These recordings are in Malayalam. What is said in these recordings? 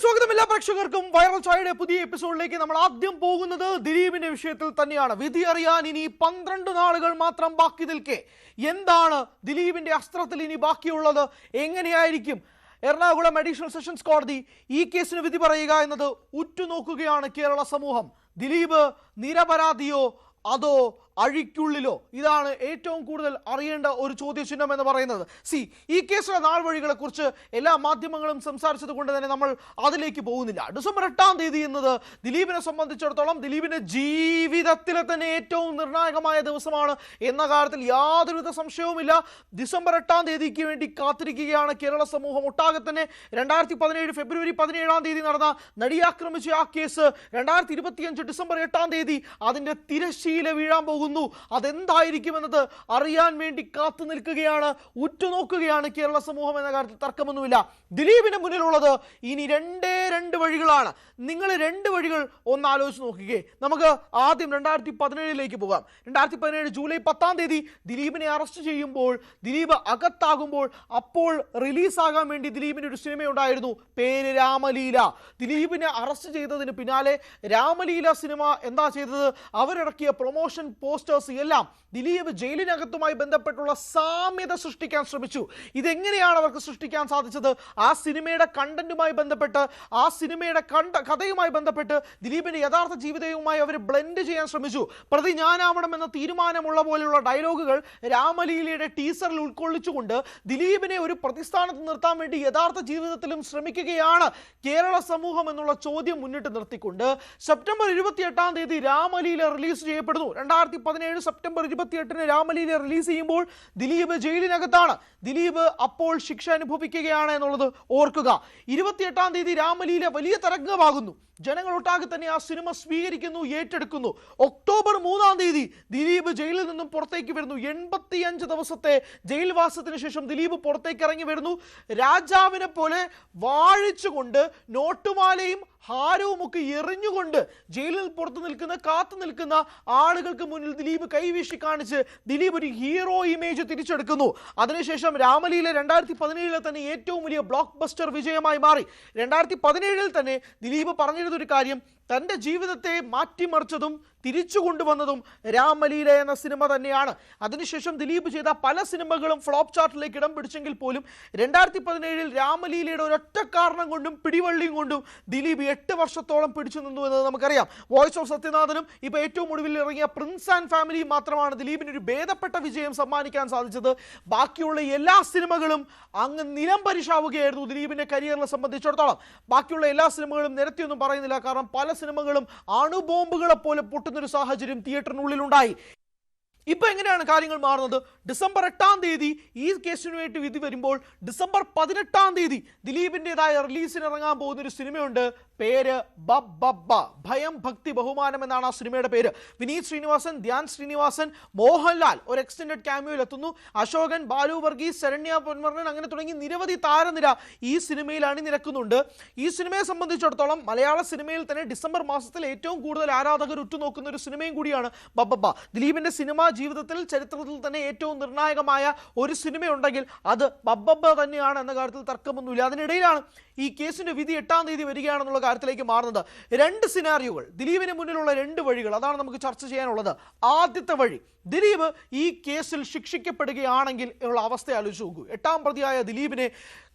സ്വാഗതം എല്ലാ പ്രേക്ഷകർക്കും വൈറൽ ചായയുടെ പുതിയ എപ്പിസോഡിലേക്ക്. നമ്മൾ ആദ്യം പോകുന്നത് ദിലീപിന്റെ വിഷയത്തിൽ തന്നെയാണ്. വിധി അറിയാൻ ഇനി 12 നാളുകൾ മാത്രം ബാക്കി നിൽക്കെ എന്താണ് ദിലീപിന്റെ അസ്ത്രത്തിൽ ഇനി ബാക്കിയുള്ളത്? എങ്ങനെയായിരിക്കും എറണാകുളം അഡീഷണൽ സെഷൻസ് കോടതി ഈ കേസിന് വിധി പറയുക എന്നത് ഉറ്റുനോക്കുകയാണ് കേരള സമൂഹം. ദിലീപ് നിരപരാധിയോ അതോ അഴിക്കുള്ളിലോ? ഇതാണ് ഏറ്റവും കൂടുതൽ അറിയേണ്ട ഒരു ചോദ്യചിഹ്നം എന്ന് പറയുന്നത്. ഈ കേസിലെ നാൾ വഴികളെ കുറിച്ച് എല്ലാ മാധ്യമങ്ങളും സംസാരിച്ചത് കൊണ്ട് തന്നെ നമ്മൾ അതിലേക്ക് പോകുന്നില്ല. ഡിസംബർ 8-ാം തീയതി എന്നത് ദിലീപിനെ സംബന്ധിച്ചിടത്തോളം ദിലീപിന്റെ ജീവിതത്തിലെ തന്നെ ഏറ്റവും നിർണായകമായ ദിവസമാണ് എന്ന കാര്യത്തിൽ യാതൊരുവിധ സംശയവുമില്ല. ഡിസംബർ 8-ാം തീയതിക്ക് വേണ്ടി കാത്തിരിക്കുകയാണ് കേരള സമൂഹം ഒട്ടാകെ തന്നെ. 2017 ഫെബ്രുവരി 17-ാം തീയതി നടന്ന നടിയാക്രമിച്ച ആ കേസ് 2025 ഡിസംബർ 8-ാം തീയതി അതിന്റെ തിരശ്ശീല വീഴാൻ പോകുന്നു. അതെന്തായിരിക്കുമെന്നത് അറിയാൻ വേണ്ടി കാത്തു നിൽക്കുകയാണ്, ഉറ്റുനോക്കുകയാണ് കേരള സമൂഹം എന്ന കാര്യത്തിൽ തർക്കമൊന്നുമില്ല. ദിലീപിന് മുന്നിലുള്ളത് ഇനി രണ്ട് വഴികളാണ്. നിങ്ങൾ 2 വഴികൾ ഒന്ന് ആലോചിച്ച് നോക്കുകയെ. നമുക്ക് ആദ്യം 2017 പോകാം. 2017 ജൂലൈ 10-ാം തീയതി ദിലീപിനെ അറസ്റ്റ് ചെയ്യുമ്പോൾ, ദിലീപ് അകത്താകുമ്പോൾ, അപ്പോൾ റിലീസാകാൻ വേണ്ടി ദിലീപിന് ഒരു സിനിമയുണ്ടായിരുന്നു, പേര് രാമലീല. ദിലീപിനെ അറസ്റ്റ് ചെയ്തതിന് പിന്നാലെ രാമലീല സിനിമ എന്താ ചെയ്തത്? അവരിറക്കിയ പ്രൊമോഷൻ പോസ്റ്റേഴ്സ് എല്ലാം ദിലീപ് ജയിലിനകത്തുമായി ബന്ധപ്പെട്ടുള്ള സാമ്യത സൃഷ്ടിക്കാൻ ശ്രമിച്ചു. ഇതെങ്ങനെയാണ് അവർക്ക് സൃഷ്ടിക്കാൻ സാധിച്ചത്? ആ സിനിമയുടെ കണ്ടന്റുമായി ബന്ധപ്പെട്ട്, ആ സിനിമയുടെ കഥയുമായി ബന്ധപ്പെട്ട് ദിലീപിന്റെ യഥാർത്ഥ ജീവിതവുമായി അവർ ബ്ലെൻഡ് ചെയ്യാൻ ശ്രമിച്ചു. പ്രതി ഞാനാവണം എന്ന തീരുമാനമുള്ള പോലെയുള്ള ഡയലോഗുകൾ രാമലീലയുടെ ടീസറിൽ ഉൾക്കൊള്ളിച്ചുകൊണ്ട് ദിലീപിനെ ഒരു പ്രതിസ്ഥാനത്ത് നിർത്താൻ വേണ്ടി യഥാർത്ഥ ജീവിതത്തിലും ശ്രമിക്കുകയാണ് കേരള സമൂഹം എന്നുള്ള ചോദ്യം മുന്നിട്ട് നിർത്തിക്കൊണ്ട് സെപ്റ്റംബർ 28-ാം തീയതി രാമലീല റിലീസ് ചെയ്യപ്പെടുന്നു. 2017 സെപ്റ്റംബർ 28-ന് രാമലീല റിലീസ് ചെയ്യുമ്പോൾ ദിലീപ് ജയിലിനകത്താണ്. ദിലീപ് അപ്പോൾ ശിക്ഷ അനുഭവിക്കുകയാണ് എന്നുള്ളത് ഓർക്കുക. 28-ാം തീയതി രാമലീല വലിയ തരംഗമാകുന്നു. ജനങ്ങളൊട്ടാകെ തന്നെ ആ സിനിമ സ്വീകരിക്കുന്നു, ഏറ്റെടുക്കുന്നു. ഒക്ടോബർ 3-ാം തീയതി ദിലീപ് ജയിലിൽ നിന്നും പുറത്തേക്ക് വരുന്നു. 85 ദിവസത്തെ ജയിൽവാസത്തിന് ശേഷം ദിലീപ് പുറത്തേക്ക് ഇറങ്ങി വരുന്നു. രാജാവിനെ പോലെ വാഴിച്ചുകൊണ്ട് നോട്ടുമാലയും ഹാരവും ഒക്കെ എറിഞ്ഞുകൊണ്ട് ജയിലിൽ കാത്തു നിൽക്കുന്ന ആളുകൾക്ക് മുന്നിൽ ദിലീപ് കൈവീശി കാണിച്ച് ദിലീപ് ഒരു ഹീറോ ഇമേജ് തിരിച്ചെടുക്കുന്നു. അതിനുശേഷം രാമലീല 2017 തന്നെ ഏറ്റവും വലിയ ബ്ലോക്ക് ബസ്റ്റർ വിജയമായി മാറി. 2017 തന്നെ ദിലീപ് പറഞ്ഞിരുന്നൊരു കാര്യം, തൻ്റെ ജീവിതത്തെ മാറ്റിമറിച്ചതും തിരിച്ചു കൊണ്ടുവന്നതും രാമലീല എന്ന സിനിമ തന്നെയാണ്. അതിനുശേഷം ദിലീപ് ചെയ്ത പല സിനിമകളും ഫ്ലോപ്പ് ചാർട്ടിലേക്ക് ഇടം പിടിച്ചെങ്കിൽ പോലും 2017 രാമലീലയുടെ ഒരൊറ്റ കാരണം കൊണ്ടും പിടിവള്ളിയും കൊണ്ടും ദിലീപ് 8 വർഷത്തോളം പിടിച്ചു നിന്നു എന്നത് നമുക്കറിയാം. വോയിസ് ഓഫ് സത്യനാഥനും ഇപ്പോൾ ഏറ്റവും ഒടുവിൽ ഇറങ്ങിയ പ്രിൻസ് ആൻഡ് ഫാമിലിയും മാത്രമാണ് ദിലീപിന് ഒരു ഭേദപ്പെട്ട വിജയം സമ്മാനിക്കാൻ സാധിച്ചത്. ബാക്കിയുള്ള എല്ലാ സിനിമകളും അങ്ങ് നിലം പരിശാവുകയായിരുന്നു ദിലീപിന്റെ കരിയറിനെ സംബന്ധിച്ചിടത്തോളം. ബാക്കിയുള്ള എല്ലാ സിനിമകളും നിരത്തിയൊന്നും പറയുന്നില്ല, കാരണം പല സിനിമകളും അണുബോംബുകളെ പോലെ പൊട്ടുന്നൊരു സാഹചര്യം തിയേറ്ററിനുള്ളിലുണ്ടായി. ഇപ്പൊ എങ്ങനെയാണ് കാര്യങ്ങൾ മാറുന്നത്? ഡിസംബർ 8-ാം തീയതി ഈ കേസിന് വേണ്ടി വിധി വരുമ്പോൾ ഡിസംബർ 18-ാം തീയതി ദിലീപിൻ്റെതായ റിലീസിന് ഇറങ്ങാൻ പോകുന്ന ഒരു സിനിമയുണ്ട്, പേര് ബബ്ബ, ഭയം ഭക്തി ബഹുമാനം എന്നാണ് ആ സിനിമയുടെ പേര്. വിനീത് ശ്രീനിവാസൻ, ധ്യാൻ ശ്രീനിവാസൻ, മോഹൻലാൽ ഒരു എക്സ്റ്റൻഡഡ് ക്യാമിയോയിൽ എത്തുന്നു. അശോകൻ, ബാലു വർഗീസ്, ശരണ്യ പൊന്മർണൻ അങ്ങനെ തുടങ്ങി നിരവധി താരനിര ഈ സിനിമയിൽ അണിനിരക്കുന്നുണ്ട്. ഈ സിനിമയെ സംബന്ധിച്ചിടത്തോളം മലയാള സിനിമയിൽ തന്നെ ഡിസംബർ മാസത്തിൽ ഏറ്റവും കൂടുതൽ ആരാധകർ ഉറ്റുനോക്കുന്ന ഒരു സിനിമയും കൂടിയാണ് ബബ്ബ. ദിലീപിന്റെ സിനിമ ജീവിതത്തിൽ, ചരിത്രത്തിൽ തന്നെ ഏറ്റവും നിർണായകമായ ഒരു സിനിമയുണ്ടെങ്കിൽ അത് ബബ്ബ തന്നെയാണ് എന്ന കാര്യത്തിൽ തർക്കമൊന്നുമില്ല. അതിനിടയിലാണ് ഈ കേസിന്റെ വിധി 8-ാം തീയതി വരികയാണെന്നുള്ള കാര്യത്തിലേക്ക് മാറുന്നത്. 2 സിനാരിയോകൾ, ദിലീപിന് മുന്നിലുള്ള 2 വഴികൾ, അതാണ് നമുക്ക് ചർച്ച ചെയ്യാനുള്ളത്. ആദ്യത്തെ വഴി, ദിലീപ് ഈ കേസിൽ ശിക്ഷിക്കപ്പെടുകയാണെങ്കിൽ ഉള്ള അവസ്ഥ ആലോചിച്ച് നോക്കൂ. 8-ാം പ്രതിയായ ദിലീപിനെ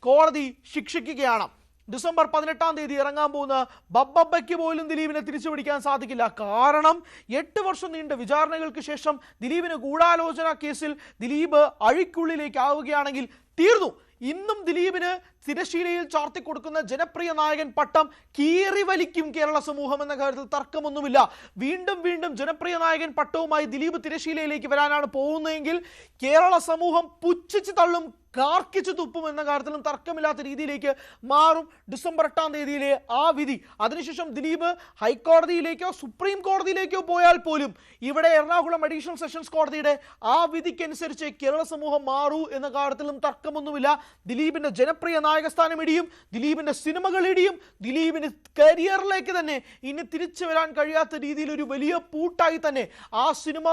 കോടതി ശിക്ഷിക്കുകയാണ്. ഡിസംബർ 18-ാം തീയതി ഇറങ്ങാൻ പോകുന്ന ബബ്ബയ്ക്ക് പോലും ദിലീപിനെ തിരിച്ചു പിടിക്കാൻ സാധിക്കില്ല. കാരണം 8 വർഷം നീണ്ട വിചാരണകൾക്ക് ശേഷം ദിലീപിന് ഗൂഢാലോചന കേസിൽ ദിലീപ് അഴിക്കുള്ളിലേക്ക് ആവുകയാണെങ്കിൽ തീർന്നു. ഇന്നും ദിലീപിന് തിരശ്ശീലയിൽ ചാർത്തിക്കൊടുക്കുന്ന ജനപ്രിയ നായകൻ പട്ടം കീറി വലിക്കും കേരള സമൂഹം എന്ന കാര്യത്തിൽ തർക്കമൊന്നുമില്ല. വീണ്ടും ജനപ്രിയ നായകൻ പട്ടവുമായി ദിലീപ് തിരശ്ശീലയിലേക്ക് വരാനാണ് പോകുന്നതെങ്കിൽ കേരള സമൂഹം പുച്ഛിച്ച് തള്ളും, കാർക്കിച്ചു തുപ്പും എന്ന കാര്യത്തിലും തർക്കമില്ലാത്ത രീതിയിലേക്ക് മാറും ഡിസംബർ 8-ാം തീയതിയിലെ ആ വിധി. അതിനുശേഷം ദിലീപ് ഹൈക്കോടതിയിലേക്കോ സുപ്രീം കോടതിയിലേക്കോ പോയാൽ പോലും ഇവിടെ എറണാകുളം അഡീഷണൽ സെഷൻസ് കോടതിയുടെ ആ വിധിക്കനുസരിച്ച് കേരള സമൂഹം മാറൂ എന്ന കാര്യത്തിലും തർക്കമൊന്നുമില്ല. ദിലീപിന്റെ ജനപ്രിയ നായകസ്ഥാനം ഇടിയും, ദിലീപിന്റെ സിനിമകൾ ഇടിയും, ദിലീപിന് കരിയറിലേക്ക് തന്നെ ഇനി തിരിച്ചു വരാൻ കഴിയാത്ത രീതിയിൽ ഒരു വലിയ പൂട്ടായി തന്നെ ആ സിനിമ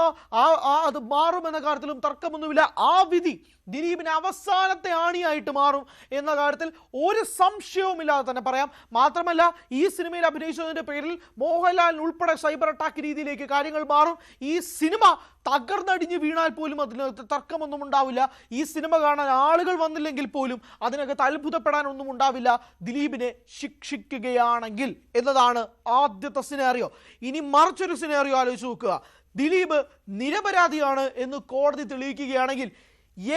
അത് മാറുമെന്ന കാര്യത്തിലും തർക്കമൊന്നുമില്ല. ആ വിധി ദിലീപിന് അവസാനത്തെ ആണിയായിട്ട് മാറും എന്ന കാര്യത്തിൽ ഒരു സംശയവുമില്ലാതെ തന്നെ പറയാം. മാത്രമല്ല, ഈ സിനിമയിൽ അഭിനയിച്ചതിന്റെ പേരിൽ മോഹൻലാലിന് ഉൾപ്പെടെ സൈബർ അറ്റാക്ക് രീതിയിലേക്ക് കാര്യങ്ങൾ മാറും. ഈ സിനിമ തകർന്നടിഞ്ഞ് വീണാൽ പോലും അതിനകത്ത് തർക്കമൊന്നും ഉണ്ടാവില്ല. ഈ സിനിമ കാണാൻ ആളുകൾ വന്നില്ലെങ്കിൽ പോലും അതിനകത്ത് അത്ഭുതപ്പെടാനൊന്നും ഉണ്ടാവില്ല ദിലീപിനെ ശിക്ഷിക്കുകയാണെങ്കിൽ എന്നതാണ് ആദ്യത്തെ സിനാറിയോ. ഇനി മറിച്ചൊരു സിനാറിയോ ആലോചിച്ച് നോക്കുക. ദിലീപ് നിരപരാധിയാണ് എന്ന് കോടതി തെളിയിക്കുകയാണെങ്കിൽ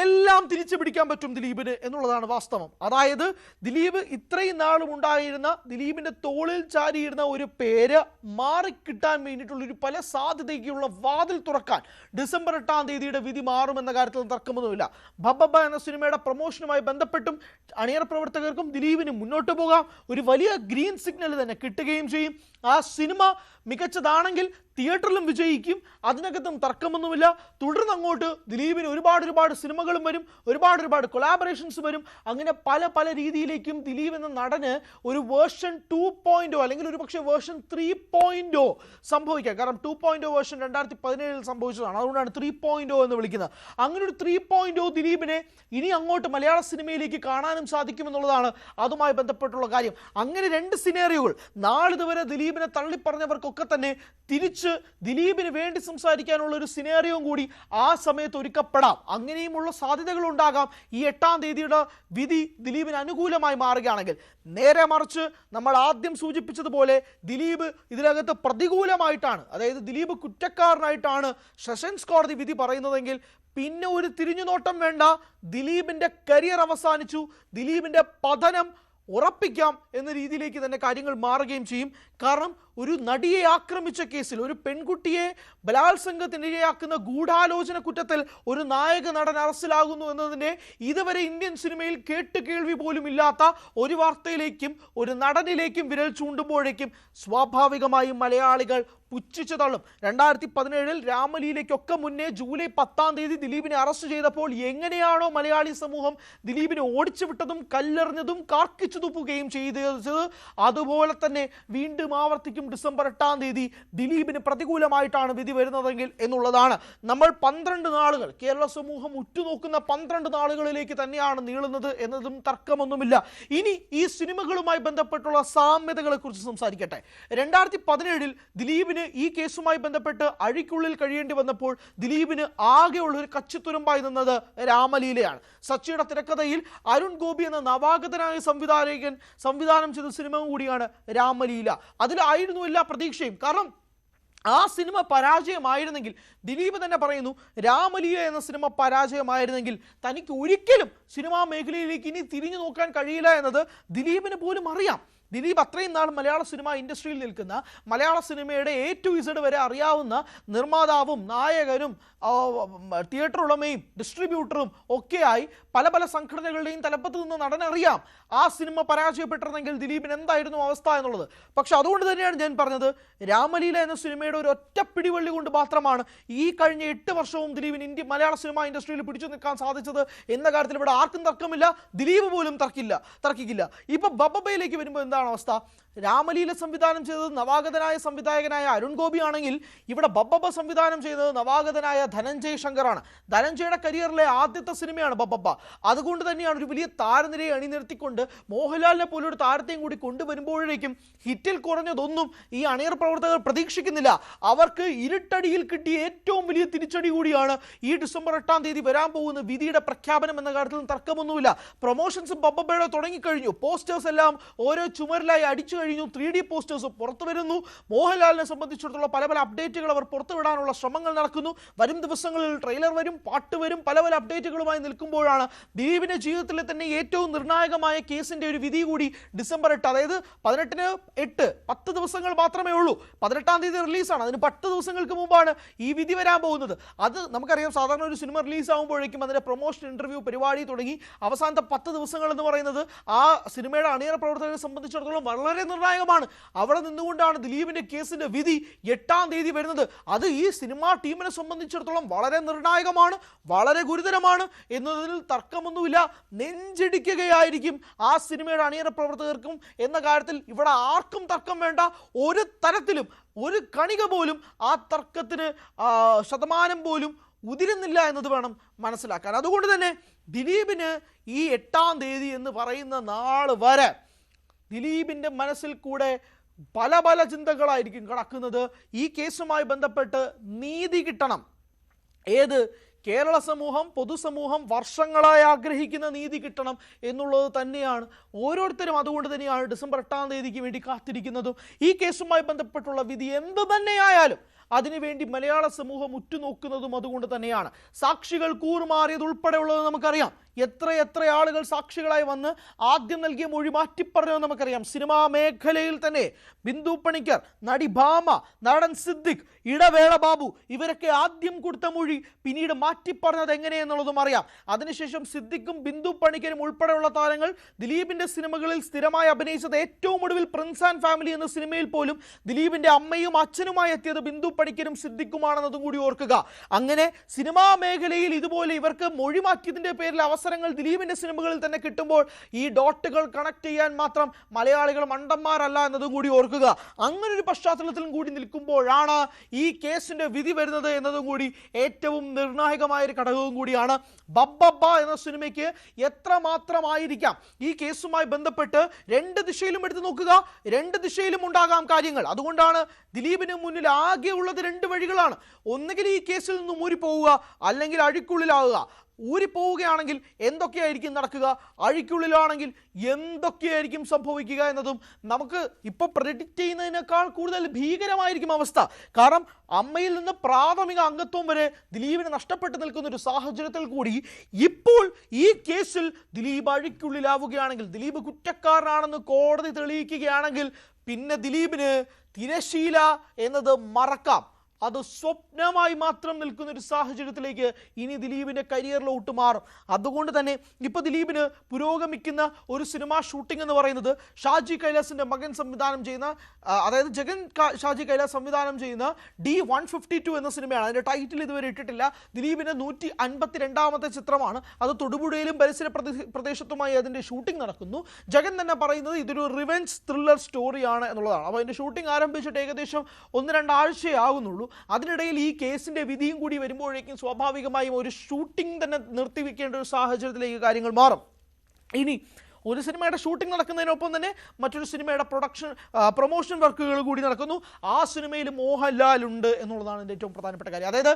എല്ലാം തിരിച്ചു പിടിക്കാൻ പറ്റും ദിലീപിന് എന്നുള്ളതാണ് വാസ്തവം. അതായത് ദിലീപ് ഇത്രയും നാളും ഉണ്ടായിരുന്ന, ദിലീപിന്റെ തോളിൽ ചാരിയിരുന്ന ഒരു പേര് മാറിക്കിട്ടാൻ വേണ്ടിയിട്ടുള്ളൊരു പല സാധ്യതയ്ക്കുള്ള വാതിൽ തുറക്കാൻ ഡിസംബർ 8-ാം തീയതിയുടെ വിധി മാറുമെന്ന കാര്യത്തിൽ തർക്കമൊന്നുമില്ല. ബബ്ബ എന്ന സിനിമയുടെ പ്രൊമോഷനുമായി ബന്ധപ്പെട്ടും അണിയറ പ്രവർത്തകർക്കും ദിലീപിന് മുന്നോട്ട് പോകാം. ഒരു വലിയ ഗ്രീൻ സിഗ്നൽ തന്നെ കിട്ടുകയും ചെയ്യും. ആ സിനിമ മികച്ചതാണെങ്കിൽ തിയേറ്ററിലും വിജയിക്കും, അതിനകത്തും തർക്കമൊന്നുമില്ല. തുടർന്ന് അങ്ങോട്ട് ദിലീപിന് ഒരുപാട് സിനിമകളും വരും, ഒരുപാട് കൊളാബറേഷൻസ് വരും. അങ്ങനെ പല രീതിയിലേക്കും ദിലീപ് എന്ന നടന് ഒരു വേർഷൻ 2.0 അല്ലെങ്കിൽ ഒരു പക്ഷേ വേർഷൻ 3.0 സംഭവിക്കാം. കാരണം 2.0 വേർഷൻ 2017 സംഭവിച്ചതാണ്, അതുകൊണ്ടാണ് 3.0 എന്ന് വിളിക്കുന്നത്. അങ്ങനെ ഒരു 3.0 ദിലീപിനെ ഇനി അങ്ങോട്ട് മലയാള സിനിമയിലേക്ക് കാണാനും സാധിക്കുമെന്നുള്ളതാണ് അതുമായി ബന്ധപ്പെട്ടുള്ള കാര്യം. അങ്ങനെ രണ്ട് സിനാറിയോകൾ നാളിതുവരെ ദിലീപിനെ തള്ളിപ്പറഞ്ഞവർക്കൊക്കെ തന്നെ തിരിച്ച് ദിലീപിന് വേണ്ടി സംസാരിക്കാനുള്ള ഒരു സിനാറിയോയും കൂടി ആ സമയത്ത് ഒരുക്കപ്പെടാം. അങ്ങനെയുമുള്ള സാധ്യതകൾ ഉണ്ടാകാം ഈ 8-ാം തീയതിയുടെ വിധി ദിലീപിന് അനുകൂലമായി മാറുകയാണെങ്കിൽ. നേരെ മറിച്ച് നമ്മൾ ആദ്യം സൂചിപ്പിച്ചതുപോലെ ദിലീപ് ഇതിനകത്ത് പ്രതികൂലമായിട്ടാണ്, അതായത് ദിലീപ് കുറ്റക്കാരനായിട്ടാണ് സെഷൻസ് കോടതി വിധി പറയുന്നതെങ്കിൽ പിന്നെ ഒരു തിരിഞ്ഞുനോട്ടം വേണ്ട. ദിലീപിന്റെ കരിയർ അവസാനിച്ചു, ദിലീപിന്റെ പതനം ഉറപ്പിക്കാം എന്ന രീതിയിലേക്ക് തന്നെ കാര്യങ്ങൾ മാറുകയും ചെയ്യും. കാരണം ഒരു നടിയെ ആക്രമിച്ച കേസിൽ, ഒരു പെൺകുട്ടിയെ ബലാത്സംഗത്തിനിരയാക്കുന്ന ഗൂഢാലോചന കുറ്റത്തിൽ ഒരു നായക നടൻ അറസ്റ്റിലാകുന്നു എന്നതിനെ ഇതുവരെ ഇന്ത്യൻ സിനിമയിൽ കേൾവി പോലും ഇല്ലാത്ത ഒരു വാർത്തയിലേക്കും ഒരു നടനിലേക്കും വിരൽ ചൂണ്ടുമ്പോഴേക്കും സ്വാഭാവികമായും മലയാളികൾ പുച്ഛിച്ചു തള്ളും. 2017 രാമലീലയ്ക്കൊക്കെ മുന്നേ ജൂലൈ 10-ാം തീയതി ദിലീപിനെ അറസ്റ്റ് ചെയ്തപ്പോൾ എങ്ങനെയാണോ മലയാളി സമൂഹം ദിലീപിനെ ഓടിച്ചു വിട്ടതും കല്ലെറിഞ്ഞതും കാർക്കിച്ചു തുപ്പുകയും ചെയ്തത്, അതുപോലെ തന്നെ വീണ്ടും ആവർത്തിക്കും ഡിസംബർ 8-ാം തീയതി ദിലീപിന് പ്രതികൂലമായിട്ടാണ് വിധി വരുന്നതെങ്കിൽ എന്നുള്ളതാണ്. നമ്മൾ 12 നാളുകൾ, കേരള സമൂഹം ഉറ്റുനോക്കുന്ന 12 നാളുകളിലേക്ക് തന്നെയാണ് നീളുന്നത് എന്നതും തർക്കമൊന്നുമില്ല. ഇനി ഈ സിനിമകളുമായി ബന്ധപ്പെട്ടുള്ള സാമ്യതകളെ കുറിച്ച് സംസാരിക്കട്ടെ. 2017 ദിലീപിന് ഈ കേസുമായി ബന്ധപ്പെട്ട് അഴിക്കുള്ളിൽ കഴിയേണ്ടി വന്നപ്പോൾ ദിലീപിന് ആകെയുള്ള ഒരു കച്ചിത്തുരുമ്പായി നിന്നത് രാമലീലയാണ്. സച്ചിയുടെ തിരക്കഥയിൽ അരുൺ ഗോപി എന്ന നവാഗതനായ സംവിധാനം ചെയ്ത സിനിമ കൂടിയാണ് രാമലീല. അതിലായിരുന്നു എല്ലാ പ്രതീക്ഷയും. കാരണം ആ സിനിമ പരാജയമായിരുന്നെങ്കിൽ, ദിലീപ് തന്നെ പറയുന്നു, രാമലീല എന്ന സിനിമ പരാജയമായിരുന്നെങ്കിൽ തനിക്ക് ഒരിക്കലും സിനിമാ മേഖലയിലേക്ക് ഇനി തിരിഞ്ഞു നോക്കാൻ കഴിയില്ല എന്നത് ദിലീപിന് പോലും അറിയാം. ദിലീപ് അത്രയും നാൾ മലയാള സിനിമ ഇൻഡസ്ട്രിയിൽ നിൽക്കുന്ന, മലയാള സിനിമയുടെ A to Z വരെ അറിയാവുന്ന നിർമ്മാതാവും നായകനും തിയേറ്റർ ഉടമയും ഡിസ്ട്രിബ്യൂട്ടറും ഒക്കെയായി പല സംഘടനകളുടെയും തലപ്പത്ത് നിന്ന് നടനറിയാം. ആ സിനിമ പരാജയപ്പെട്ടിരുന്നെങ്കിൽ ദിലീപിന് എന്തായിരുന്നു അവസ്ഥ എന്നുള്ളത്. പക്ഷെ അതുകൊണ്ട് തന്നെയാണ് ഞാൻ പറഞ്ഞത്, രാമലീല എന്ന സിനിമയുടെ ഒരു ഒറ്റ പിടിവള്ളി കൊണ്ട് മാത്രമാണ് ഈ കഴിഞ്ഞ 8 വർഷവും ദിലീപിന് മലയാള സിനിമ ഇൻഡസ്ട്രിയിൽ പിടിച്ചു നിൽക്കാൻ സാധിച്ചത് എന്ന കാര്യത്തിൽ ഇവിടെ ആർക്കും തർക്കമില്ല. ദിലീപ് പോലും തർക്കിക്കില്ല. ഇപ്പൊ ബബ്ബയിലേക്ക് വരുമ്പോൾ എന്താണ് അവസ്ഥ? രാമലീല സംവിധാനം ചെയ്തത് നവാഗതനായ സംവിധായകനായ അരുൺ ഗോപി ആണെങ്കിൽ ഇവിടെ ബബ്ബ സംവിധാനം ചെയ്തത് നവാഗതനായ ധനഞ്ജയ് ശങ്കറാണ്. ധനഞ്ജയുടെ കരിയറിലെ ആദ്യത്തെ സിനിമയാണ് ബബ്ബ. അതുകൊണ്ട് തന്നെയാണ് ഒരു വലിയ താരനിരയെ അണിനിരത്തിക്കൊണ്ട് മോഹൻലാലിനെ പോലൊരു താരത്തെയും കൂടി കൊണ്ടുവരുമ്പോഴേക്കും ഹിറ്റിൽ കുറഞ്ഞതൊന്നും ഈ അണിയർ പ്രവർത്തകർ പ്രതീക്ഷിക്കുന്നില്ല. അവർക്ക് ഇരുട്ടടിയിൽ കിട്ടിയ ഏറ്റവും വലിയ തിരിച്ചടി കൂടിയാണ് ഈ ഡിസംബർ 8-ാം തീയതി വരാൻ പോകുന്ന വിധിയുടെ പ്രഖ്യാപനം എന്ന കാര്യത്തിൽ തർക്കമൊന്നുമില്ല. പ്രൊമോഷൻസും ബബ്ബയുടെ തുടങ്ങിക്കഴിഞ്ഞു. പോസ്റ്റേഴ്സ് എല്ലാം ഓരോ ചുമരിലായി അടിച്ചു കഴിഞ്ഞു. 3D പോസ്റ്റേഴ്സ് പുറത്തു വരുന്നു. മോഹൻലാലിനെ സംബന്ധിച്ചിടത്തോളം പല അപ്ഡേറ്റുകൾ അവർ പുറത്തുവിടാനുള്ള ശ്രമങ്ങൾ നടക്കുന്നു. വരും ദിവസങ്ങളിൽ ട്രെയിലർ വരും, പാട്ട് വരും, പല അപ്ഡേറ്റുകളുമായി നിൽക്കുമ്പോഴാണ് ദിലീപിന്റെ ജീവിതത്തിലെ തന്നെ ഏറ്റവും നിർണായകമായ കേസിന്റെ ഒരു വിധി കൂടി ഡിസംബർ 8, അതായത് 18 10 ദിവസങ്ങൾ മാത്രമേ ഉള്ളൂ. 18-ാം തീയതി റിലീസാണ്. അതിന് 10 ദിവസങ്ങൾക്ക് മുമ്പാണ് ഈ വിധി വരാൻ പോകുന്നത്. അത് നമുക്കറിയാം, സാധാരണ ഒരു സിനിമ റിലീസ് ആകുമ്പോഴേക്കും അതിന്റെ പ്രൊമോഷൻ, ഇന്റർവ്യൂ, പരിപാടി തുടങ്ങി അവസാനത്തെ 10 ദിവസങ്ങൾ എന്ന് പറയുന്നത് ആ സിനിമയുടെ അണിയറ പ്രവർത്തകരെ സംബന്ധിച്ചിടത്തോളം സംബന്ധിച്ചിടത്തോളം വളരെ നിർണായകമാണ്. അവിടെ നിന്നുകൊണ്ടാണ് ദിലീപിന്റെ കേസിന്റെ വിധി 8-ാം തീയതി വരുന്നത്. അത് ഈ സിനിമാ ടീമിനെ സംബന്ധിച്ചിടത്തോളം വളരെ നിർണായകമാണ്, വളരെ ഗുരുതരമാണ് എന്നതിൽ തർക്കമൊന്നുമില്ല. നെഞ്ചിടിക്കുകയായിരിക്കും ആ സിനിമയുടെ അണിയറ പ്രവർത്തകർക്കും എന്ന കാര്യത്തിൽ ഇവിടെ ആർക്കും തർക്കം വേണ്ട. ഒരു തരത്തിലും ഒരു കണിക പോലും ആ തർക്കത്തിന് ശതമാനം പോലും ഉതിരുന്നില്ല എന്നത് വേണം മനസ്സിലാക്കാൻ. അതുകൊണ്ട് തന്നെ ദിലീപിന് ഈ 8-ാം തീയതി എന്ന് പറയുന്ന നാൾ വരെ ദിലീപിൻ്റെ മനസ്സിൽ കൂടെ പല പല ചിന്തകളായിരിക്കും കടക്കുന്നത്. ഈ കേസുമായി ബന്ധപ്പെട്ട് നീതി കിട്ടണം. ഏത് കേരള സമൂഹം, പൊതുസമൂഹം വർഷങ്ങളായി ആഗ്രഹിക്കുന്ന നീതി കിട്ടണം എന്നുള്ളത് തന്നെയാണ് ഓരോരുത്തരും. അതുകൊണ്ട് തന്നെയാണ് ഡിസംബർ 8-ാം തീയതിക്ക് വേണ്ടി കാത്തിരിക്കുന്നതും. ഈ കേസുമായി ബന്ധപ്പെട്ടുള്ള വിധി എന്ത് തന്നെയായാലും അതിനുവേണ്ടി മലയാള സമൂഹം ഉറ്റുനോക്കുന്നതും അതുകൊണ്ട് തന്നെയാണ്. സാക്ഷികൾ കൂറുമാറിയത് ഉൾപ്പെടെയുള്ളത് നമുക്കറിയാം. എത്ര ആളുകൾ സാക്ഷികളായി വന്ന് ആദ്യം നൽകിയ മൊഴി മാറ്റിപ്പറഞ്ഞത് നമുക്കറിയാം. സിനിമാ മേഖലയിൽ തന്നെ ബിന്ദു പണിക്കർ, നടി ഭാമ, നടൻ സിദ്ദിഖ്, ഇടവേള ബാബു ഇവരൊക്കെ ആദ്യം കൊടുത്ത മൊഴി പിന്നീട് മാറ്റിപ്പറഞ്ഞത് എങ്ങനെയെന്നുള്ളതും അറിയാം. അതിനുശേഷം സിദ്ദിഖും ബിന്ദു പണിക്കരും ഉൾപ്പെടെയുള്ള താരങ്ങൾ ദിലീപിന്റെ സിനിമകളിൽ സ്ഥിരമായി അഭിനയിച്ചത്, ഏറ്റവും ഒടുവിൽ പ്രിൻസ് ആൻഡ് ഫാമിലി എന്ന സിനിമയിൽ പോലും ദിലീപിന്റെ അമ്മയും അച്ഛനുമായി എത്തിയത് ബിന്ദു പണിക്കരും സിദ്ദിഖുമാണെന്നതും കൂടി ഓർക്കുക. അങ്ങനെ സിനിമാ മേഖലയിൽ ഇതുപോലെ ഇവർക്ക് മൊഴി മാറ്റിയതിന്റെ പേരിൽ അവസരങ്ങൾ ദിലീപിന്റെ സിനിമകളിൽ തന്നെ കിട്ടുമ്പോൾ ഈ ഡോട്ടുകൾ കണക്ട് ചെയ്യാൻ മാത്രം മലയാളികൾ മണ്ടന്മാരല്ല എന്നതും കൂടി ഓർക്കുക. അങ്ങനെ ഒരു പശ്ചാത്തലത്തിലും കൂടി നിൽക്കുമ്പോഴാണ് ഈ കേസിന്റെ വിധി വരുന്നത് എന്നതും കൂടി ഏറ്റവും നിർണായകമായ ഒരു ഘടകവും കൂടിയാണ്. ബബ്ബബ്ബ എന്ന സിനിമയ്ക്ക് എത്രമാത്രമായിരിക്കാം ഈ കേസുമായി ബന്ധപ്പെട്ട് രണ്ട് ദിശയിലും എടുത്തു നോക്കുക, രണ്ട് ദിശയിലും ഉണ്ടാകാം കാര്യങ്ങൾ. അതുകൊണ്ടാണ് ദിലീപിന് മുന്നിൽ ആകെ ഉള്ളത് രണ്ട് വഴികളാണ്. ഒന്നുകിൽ ഈ കേസിൽ നിന്നും ഊരിപ്പോവുക, അല്ലെങ്കിൽ അഴിക്കുള്ളിലാവുക. ഊരിപ്പോവുകയാണെങ്കിൽ എന്തൊക്കെയായിരിക്കും നടക്കുക, അഴിക്കുള്ളിലാണെങ്കിൽ എന്തൊക്കെയായിരിക്കും സംഭവിക്കുക എന്നതും നമുക്ക് ഇപ്പോൾ പ്രെഡിക്റ്റ് ചെയ്യുന്നതിനേക്കാൾ കൂടുതൽ ഭീകരമായിരിക്കും അവസ്ഥ. കാരണം അമ്മയിൽ നിന്ന് പ്രാഥമിക അംഗത്വം വരെ ദിലീപിന് നഷ്ടപ്പെട്ടു നിൽക്കുന്ന ഒരു സാഹചര്യത്തിൽ കൂടി ഇപ്പോൾ ഈ കേസിൽ ദിലീപ് അഴിക്കുള്ളിലാവുകയാണെങ്കിൽ, ദിലീപ് കുറ്റക്കാരനാണെന്ന് കോടതി തെളിയിക്കുകയാണെങ്കിൽ പിന്നെ ദിലീപിന് തിരശീല എന്നത് മറക്കാം. അത് സ്വപ്നമായി മാത്രം നിൽക്കുന്ന ഒരു സാഹചര്യത്തിലേക്ക് ഇനി ദിലീപിൻ്റെ കരിയറിലോട്ട് മാറും. അതുകൊണ്ട് തന്നെ ഇപ്പോൾ ദിലീപിന് പുരോഗമിക്കുന്ന ഒരു സിനിമ ഷൂട്ടിംഗ് എന്ന് പറയുന്നത് ഷാജി കൈലാസിൻ്റെ മകൻ സംവിധാനം ചെയ്യുന്ന, അതായത് ജഗൻ ഷാജി കൈലാസ് സംവിധാനം ചെയ്യുന്ന D-152 എന്ന സിനിമയാണ്. അതിൻ്റെ ടൈറ്റിൽ ഇതുവരെ ഇട്ടിട്ടില്ല. ദിലീപിൻ്റെ 152ാമത്തെ ചിത്രമാണ്. അത് തൊടുപുഴയിലും പരിസര പ്രദേശത്തുമായി അതിൻ്റെ ഷൂട്ടിംഗ് നടക്കുന്നു. ജഗൻ തന്നെ പറയുന്നത് ഇതൊരു റിവെഞ്ച് ത്രില്ലർ സ്റ്റോറിയാണ് എന്നുള്ളതാണ്. അപ്പോൾ അതിൻ്റെ ഷൂട്ടിംഗ് ആരംഭിച്ചിട്ട് ഏകദേശം 1-2 ആഴ്ചയേ ആകുന്നുള്ളൂ. അതിനിടയിൽ ഈ കേസിന്റെ വിധിയും കൂടി വരുമ്പോഴേക്കും സ്വാഭാവികമായും ഒരു ഷൂട്ടിംഗ് തന്നെ നിർത്തിവെക്കേണ്ട ഒരു സാഹചര്യത്തിലേക്ക് കാര്യങ്ങൾ മാറും. ഇനി ഒരു സിനിമയുടെ ഷൂട്ടിംഗ് നടക്കുന്നതിനൊപ്പം തന്നെ മറ്റൊരു സിനിമയുടെ പ്രൊമോഷൻ വർക്കുകൾ കൂടി നടക്കുന്നു. ആ സിനിമയിൽ മോഹൻലാൽ ഉണ്ട് എന്നുള്ളതാണ് എൻ്റെ ഏറ്റവും പ്രധാനപ്പെട്ട കാര്യം. അതായത്